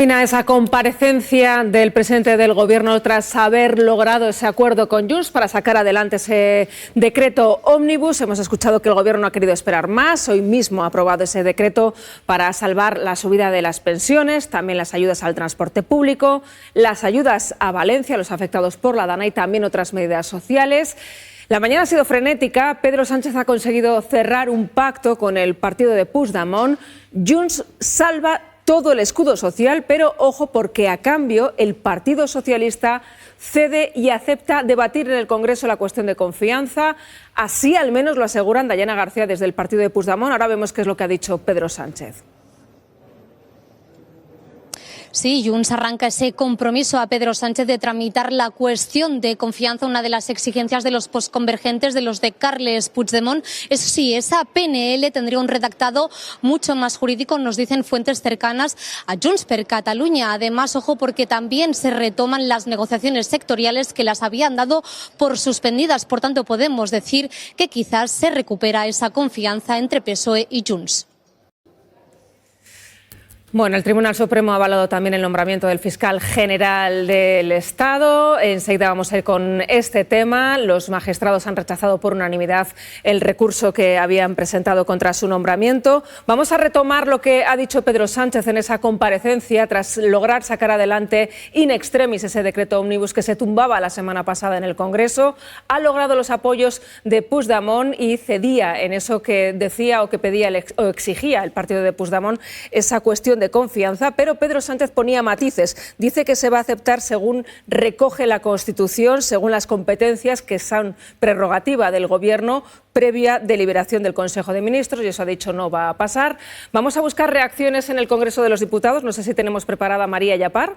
Termina esa comparecencia del presidente del Gobierno tras haber logrado ese acuerdo con Junts para sacar adelante ese decreto ómnibus. Hemos escuchado que el Gobierno no ha querido esperar más. Hoy mismo ha aprobado ese decreto para salvar la subida de las pensiones, también las ayudas al transporte público, las ayudas a Valencia, los afectados por la Dana y también otras medidas sociales. La mañana ha sido frenética. Pedro Sánchez ha conseguido cerrar un pacto con el partido de Puigdemont. Junts salva todo el escudo social, pero ojo porque a cambio el Partido Socialista cede y acepta debatir en el Congreso la cuestión de confianza. Así al menos lo aseguran Dayana García desde el partido de Puigdemont. Ahora vemos qué es lo que ha dicho Pedro Sánchez. Sí, Junts arranca ese compromiso a Pedro Sánchez de tramitar la cuestión de confianza, una de las exigencias de los postconvergentes, de los de Carles Puigdemont. Eso sí, esa PNL tendría un redactado mucho más jurídico, nos dicen fuentes cercanas a Junts per Catalunya. Además, ojo, porque también se retoman las negociaciones sectoriales que las habían dado por suspendidas. Por tanto, podemos decir que quizás se recupera esa confianza entre PSOE y Junts. Bueno, el Tribunal Supremo ha avalado también el nombramiento del fiscal general del Estado. Enseguida vamos a ir con este tema. Los magistrados han rechazado por unanimidad el recurso que habían presentado contra su nombramiento. Vamos a retomar lo que ha dicho Pedro Sánchez en esa comparecencia tras lograr sacar adelante in extremis ese decreto ómnibus que se tumbaba la semana pasada en el Congreso. Ha logrado los apoyos de Puigdemont y cedía en eso que decía o que pedía o exigía el partido de Puigdemont, esa cuestión de confianza, pero Pedro Sánchez ponía matices. Dice que se va a aceptar según recoge la Constitución, según las competencias que son prerrogativa del Gobierno previa deliberación del Consejo de Ministros, y eso ha dicho no va a pasar. Vamos a buscar reacciones en el Congreso de los Diputados. No sé si tenemos preparada a María Yapar.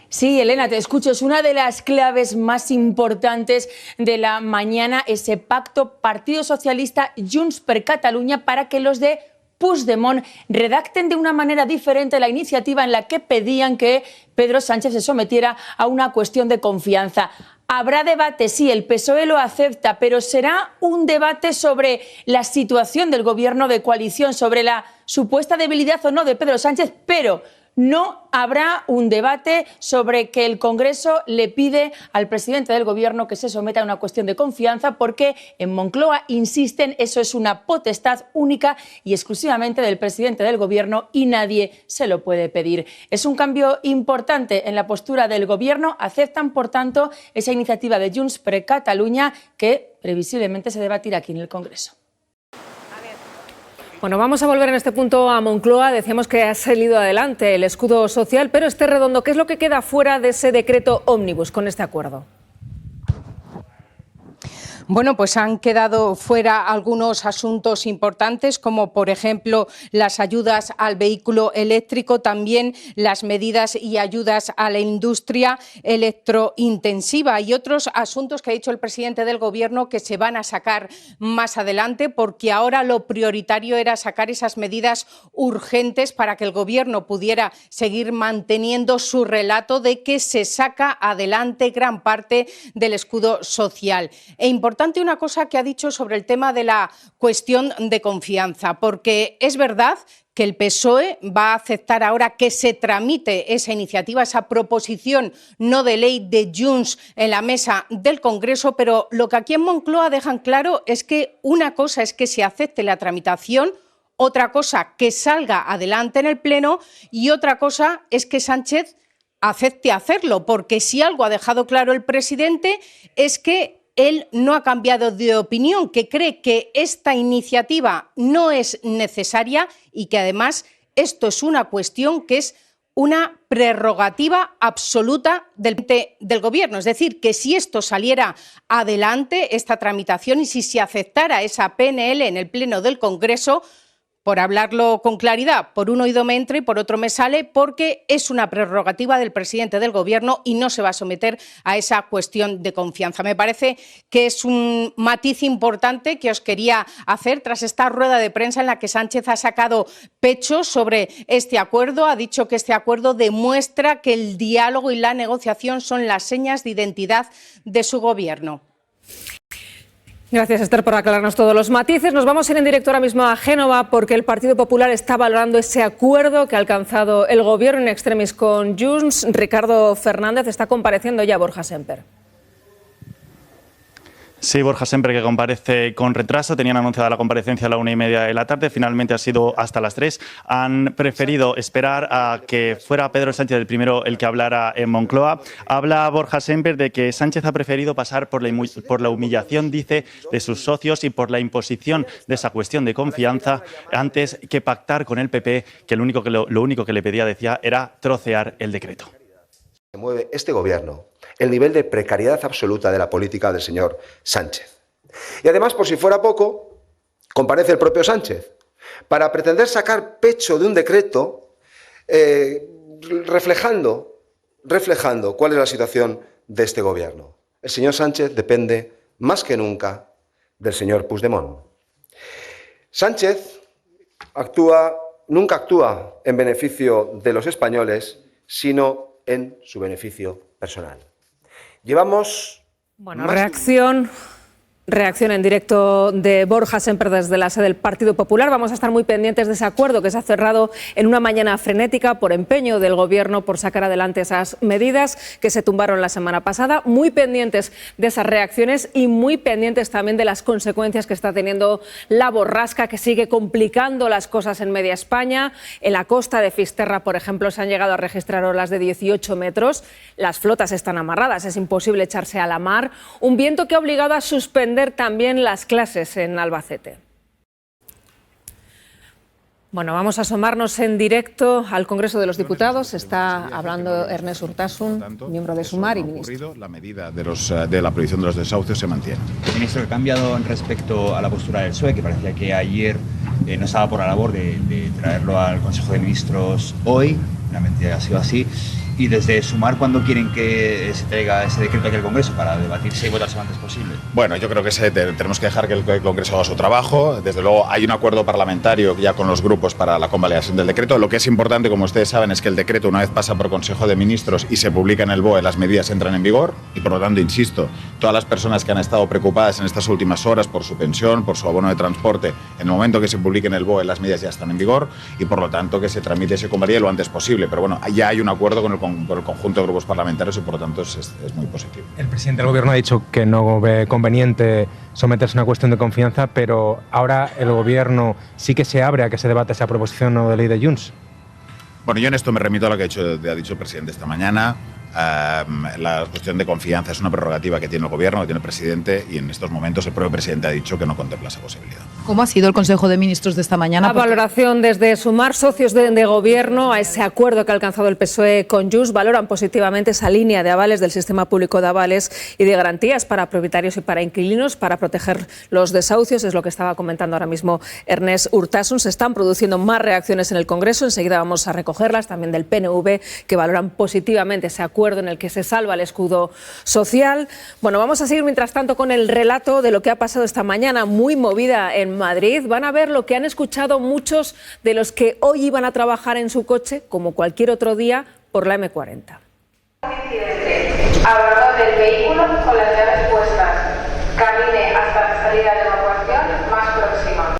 Sí, Elena, te escucho. Es una de las claves más importantes de la mañana, ese pacto Partido Socialista Junts per Catalunya para que los de Puigdemont redacten de una manera diferente la iniciativa en la que pedían que Pedro Sánchez se sometiera a una cuestión de confianza. Habrá debate, sí, el PSOE lo acepta, pero será un debate sobre la situación del gobierno de coalición, sobre la supuesta debilidad o no de Pedro Sánchez, pero no habrá un debate sobre que el Congreso le pide al presidente del Gobierno que se someta a una cuestión de confianza, porque en Moncloa insisten, eso es una potestad única y exclusivamente del presidente del Gobierno y nadie se lo puede pedir. Es un cambio importante en la postura del Gobierno. Aceptan, por tanto, esa iniciativa de Junts per Catalunya que previsiblemente se debatirá aquí en el Congreso. Bueno, vamos a volver en este punto a Moncloa. Decíamos que ha salido adelante el escudo social, pero este redondo, ¿qué es lo que queda fuera de ese decreto ómnibus con este acuerdo? Bueno, pues han quedado fuera algunos asuntos importantes, como por ejemplo las ayudas al vehículo eléctrico, también las medidas y ayudas a la industria electrointensiva y otros asuntos que ha dicho el presidente del Gobierno que se van a sacar más adelante, porque ahora lo prioritario era sacar esas medidas urgentes para que el Gobierno pudiera seguir manteniendo su relato de que se saca adelante gran parte del escudo social. Importante una cosa que ha dicho sobre el tema de la cuestión de confianza, porque es verdad que el PSOE va a aceptar ahora que se tramite esa iniciativa, esa proposición no de ley de Junts en la mesa del Congreso, pero lo que aquí en Moncloa dejan claro es que una cosa es que se acepte la tramitación, otra cosa que salga adelante en el Pleno y otra cosa es que Sánchez acepte hacerlo, porque si algo ha dejado claro el presidente es que él no ha cambiado de opinión, que cree que esta iniciativa no es necesaria y que además esto es una cuestión que es una prerrogativa absoluta del Gobierno. Es decir, que si esto saliera adelante, esta tramitación, y si se aceptara esa PNL en el Pleno del Congreso, por hablarlo con claridad, por un oído me entra y por otro me sale, porque es una prerrogativa del presidente del Gobierno y no se va a someter a esa cuestión de confianza. Me parece que es un matiz importante que os quería hacer tras esta rueda de prensa en la que Sánchez ha sacado pecho sobre este acuerdo. Ha dicho que este acuerdo demuestra que el diálogo y la negociación son las señas de identidad de su Gobierno. Gracias, Esther, por aclararnos todos los matices. Nos vamos a ir en directo ahora mismo a Génova porque el Partido Popular está valorando ese acuerdo que ha alcanzado el Gobierno in extremis con Junts. Ricardo Fernández, está compareciendo ya Borja Semper. Sí, Borja Semper, que comparece con retraso. Tenían anunciada la comparecencia a la 1:30 de la tarde. Finalmente ha sido hasta las 3. Han preferido esperar a que fuera Pedro Sánchez el primero el que hablara en Moncloa. Habla Borja Semper de que Sánchez ha preferido pasar por la humillación, dice, de sus socios y por la imposición de esa cuestión de confianza antes que pactar con el PP, que lo único que le pedía, decía, era trocear el decreto. Mueve este gobierno el nivel de precariedad absoluta de la política del señor Sánchez. Y además, por si fuera poco, comparece el propio Sánchez para pretender sacar pecho de un decreto reflejando cuál es la situación de este gobierno. El señor Sánchez depende más que nunca del señor Puigdemont. Sánchez nunca actúa en beneficio de los españoles, sino en su beneficio personal. Llevamos... Bueno, reacción en directo de Borja Semper desde la sede del Partido Popular. Vamos a estar muy pendientes de ese acuerdo que se ha cerrado en una mañana frenética por empeño del Gobierno por sacar adelante esas medidas que se tumbaron la semana pasada. Muy pendientes de esas reacciones y muy pendientes también de las consecuencias que está teniendo la borrasca, que sigue complicando las cosas en media España. En la costa de Fisterra, por ejemplo, se han llegado a registrar olas de 18 metros. Las flotas están amarradas, es imposible echarse a la mar. Un viento que ha obligado a suspender también las clases en Albacete. Bueno, vamos a asomarnos en directo al Congreso de los Diputados. Está hablando Ernest Urtasun, miembro de Sumar y ministro. La medida de la prohibición de los desahucios se mantiene. Ministro, ¿qué ha cambiado respecto a la postura del PSOE, que parecía que ayer no estaba por la labor de traerlo al Consejo de Ministros hoy? Finalmente ha sido así. Y desde Sumar, ¿cuándo quieren que se traiga ese decreto aquí al Congreso para debatirse y votarse lo antes posible? Bueno, yo creo que tenemos que dejar que el Congreso haga su trabajo. Desde luego hay un acuerdo parlamentario ya con los grupos para la convalidación del decreto. Lo que es importante, como ustedes saben, es que el decreto, una vez pasa por Consejo de Ministros y se publica en el BOE, las medidas entran en vigor. Y por lo tanto, insisto, todas las personas que han estado preocupadas en estas últimas horas por su pensión, por su abono de transporte, en el momento que se publique en el BOE, las medidas ya están en vigor y por lo tanto que se tramite y se convalide lo antes posible. Pero bueno, ya hay un acuerdo con el conjunto de grupos parlamentarios y por lo tanto es muy positivo. El presidente del Gobierno ha dicho que no ve conveniente someterse a una cuestión de confianza, pero ahora el Gobierno sí que se abre a que se debate esa proposición no de ley de Junts. Bueno, yo en esto me remito a lo que ha dicho el presidente esta mañana. La cuestión de confianza es una prerrogativa que tiene el Gobierno, que tiene el presidente, y en estos momentos el propio presidente ha dicho que no contempla esa posibilidad. ¿Cómo ha sido el Consejo de Ministros de esta mañana? La valoración desde Sumar, socios de Gobierno, a ese acuerdo que ha alcanzado el PSOE con Junts, valoran positivamente esa línea de avales del sistema público de avales y de garantías para propietarios y para inquilinos para proteger los desahucios. Es lo que estaba comentando ahora mismo Ernest Urtasun. Se están produciendo más reacciones en el Congreso. Enseguida vamos a recogerlas, también del PNV, que valoran positivamente ese acuerdo en el que se salva el escudo social. Bueno, vamos a seguir mientras tanto con el relato de lo que ha pasado esta mañana, muy movida en Madrid. Van a ver lo que han escuchado muchos de los que hoy iban a trabajar en su coche, como cualquier otro día, por la M40. Abordó del vehículo con las llaves puestas. Camine hasta la salida de evacuación más próxima.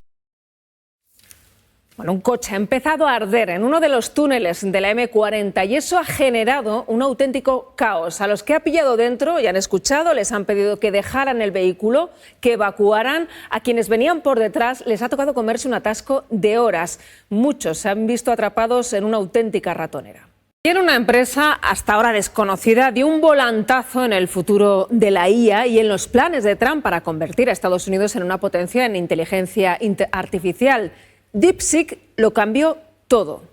Bueno, un coche ha empezado a arder en uno de los túneles de la M40 y eso ha generado un auténtico caos. A los que ha pillado dentro, ya han escuchado, les han pedido que dejaran el vehículo, que evacuaran. A quienes venían por detrás les ha tocado comerse un atasco de horas. Muchos se han visto atrapados en una auténtica ratonera. Y en una empresa hasta ahora desconocida dio un volantazo en el futuro de la IA y en los planes de Trump para convertir a Estados Unidos en una potencia en inteligencia artificial. DeepSeek lo cambió todo.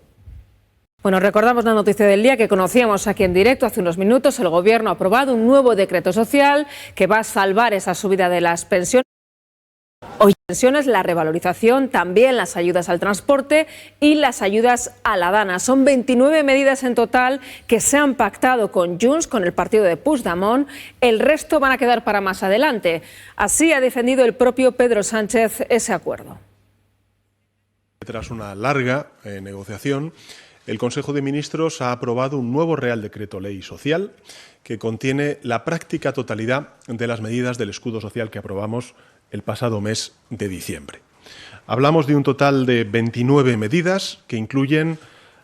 Bueno, recordamos la noticia del día que conocíamos aquí en directo hace unos minutos. El Gobierno ha aprobado un nuevo decreto social que va a salvar esa subida de las pensiones. Hoy pensiones, la revalorización, también las ayudas al transporte y las ayudas a la dana. Son 29 medidas en total que se han pactado con Junts, con el partido de Puigdemont. El resto van a quedar para más adelante. Así ha defendido el propio Pedro Sánchez ese acuerdo. Tras una larga negociación, el Consejo de Ministros ha aprobado un nuevo Real Decreto Ley Social que contiene la práctica totalidad de las medidas del escudo social que aprobamos el pasado mes de diciembre. Hablamos de un total de 29 medidas que incluyen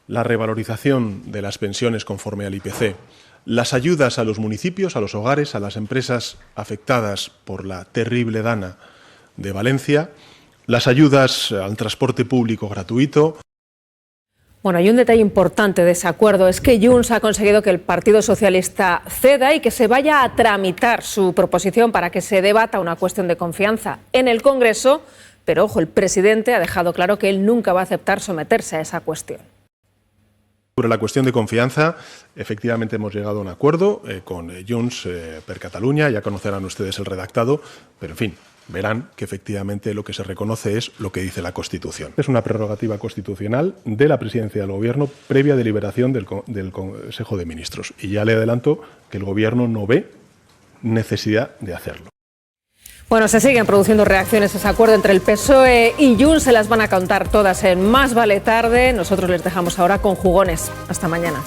la revalorización de las pensiones conforme al IPC, las ayudas a los municipios, a los hogares, a las empresas afectadas por la terrible dana de Valencia, las ayudas al transporte público gratuito. Bueno, hay un detalle importante de ese acuerdo, es que Junts ha conseguido que el Partido Socialista ceda y que se vaya a tramitar su proposición para que se debata una cuestión de confianza en el Congreso, pero ojo, el presidente ha dejado claro que él nunca va a aceptar someterse a esa cuestión. Sobre la cuestión de confianza, efectivamente hemos llegado a un acuerdo con Junts per Catalunya, ya conocerán ustedes el redactado, pero en fin, verán que efectivamente lo que se reconoce es lo que dice la Constitución. Es una prerrogativa constitucional de la presidencia del Gobierno previa deliberación del Consejo de Ministros. Y ya le adelanto que el Gobierno no ve necesidad de hacerlo. Bueno, se siguen produciendo reacciones a ese acuerdo entre el PSOE y Junts. Se las van a contar todas en Más Vale Tarde. Nosotros les dejamos ahora con jugones. Hasta mañana.